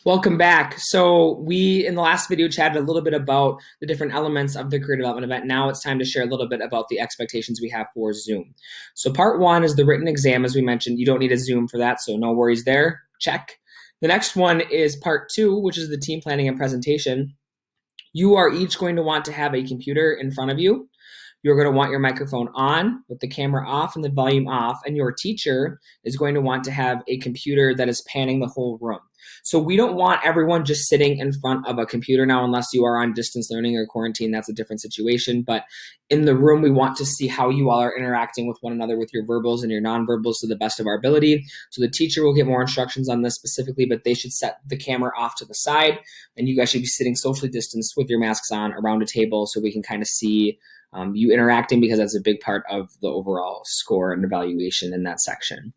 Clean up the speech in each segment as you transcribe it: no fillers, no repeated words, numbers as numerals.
Welcome back. So we, in the last video, chatted a little bit about the different elements of the career development event. Now it's time to share a little bit about the expectations we have for Zoom. So part one is the written exam, as we mentioned. You don't need a Zoom for that, so no worries there. Check. The next one is part two, which is the team planning and presentation. You are each going to want to have a computer in front of you. You're going to want your microphone on with the camera off and the volume off, and your teacher is going to want to have a computer that is panning the whole room. So we don't want everyone just sitting in front of a computer now, unless you are on distance learning or quarantine. That's a different situation. But in the room, we want to see how you all are interacting with one another with your verbals and your nonverbals to the best of our ability. So the teacher will get more instructions on this specifically, but they should set the camera off to the side, and you guys should be sitting socially distanced with your masks on around a table so we can kind of see you interacting, because that's a big part of the overall score and evaluation in that section.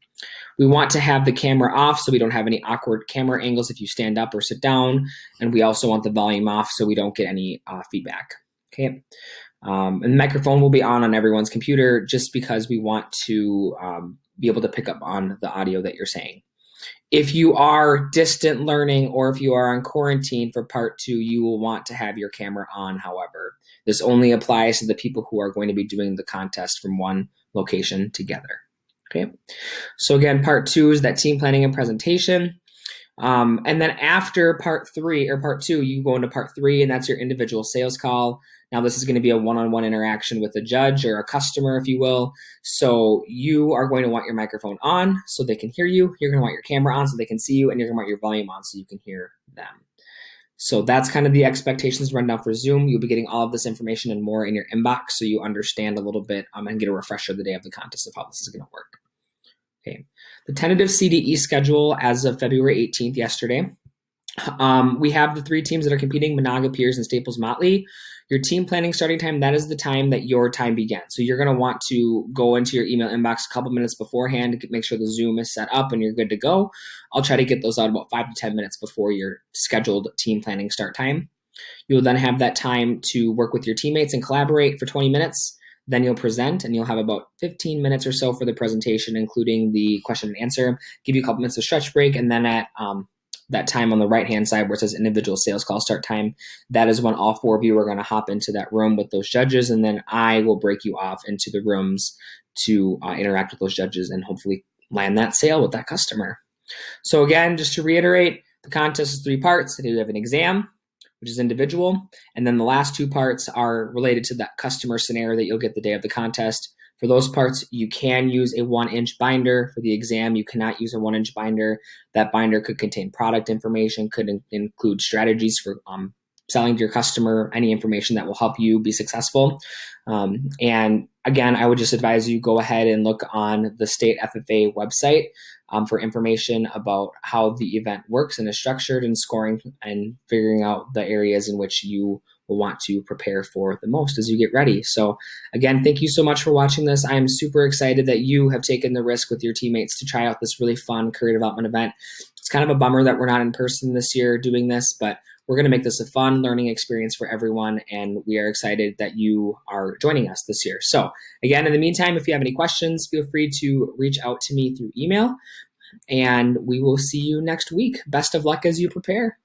We want to have the camera off so we don't have any awkward camera angles if you stand up or sit down. And we also want the volume off so we don't get any feedback. Okay. And the microphone will be on everyone's computer, just because we want to be able to pick up on the audio that you're saying. If you are distant learning or if you are on quarantine for part two, you will want to have your camera on. However, this only applies to the people who are going to be doing the contest from one location together. Okay. So again, part two is that team planning and presentation. And then after part three or part two, you go into part three, and that's your individual sales call. Now, this is going to be a one-on-one interaction with a judge or a customer, if you will. So you are going to want your microphone on so they can hear you. You're going to want your camera on so they can see you, and you're going to want your volume on so you can hear them. So that's kind of the expectations rundown for Zoom. You'll be getting all of this information and more in your inbox so you understand a little bit and get a refresher the day of the contest of how this is going to work. Okay. The tentative CDE schedule as of February 18th, yesterday. We have the three teams that are competing: Monaga, Piers, and Staples Motley. Your team planning starting time, that is the time that your time begins. So you're going to want to go into your email inbox a couple minutes beforehand to make sure the Zoom is set up and you're good to go. I'll try to get those out about 5 to 10 minutes before your scheduled team planning start time. You'll then have that time to work with your teammates and collaborate for 20 minutes. Then you'll present, and you'll have about 15 minutes or so for the presentation, including the question and answer. Give you a couple minutes of stretch break, and then at that time on the right-hand side where it says individual sales call start time, that is when all four of you are going to hop into that room with those judges, and then I will break you off into the rooms to interact with those judges and hopefully land that sale with that customer. So again, just to reiterate, the contest is 3 parts. You have an exam, which is individual, and then the last 2 parts are related to that customer scenario that you'll get the day of the contest. For those parts, you can use a 1-inch binder. For the exam, you cannot use a 1-inch binder. That binder could contain product information, could include strategies for selling to your customer, any information that will help you be successful. And again, I would just advise you go ahead and look on the state FFA website for information about how the event works and is structured, and scoring and figuring out the areas in which you will want to prepare for the most as you get ready. So again, thank you so much for watching this. I am super excited that you have taken the risk with your teammates to try out this really fun career development event. It's kind of a bummer that we're not in person this year doing this, but we're going to make this a fun learning experience for everyone, and we are excited that you are joining us this year. So again, in the meantime, if you have any questions, feel free to reach out to me through email, and we will see you next week. Best of luck as you prepare.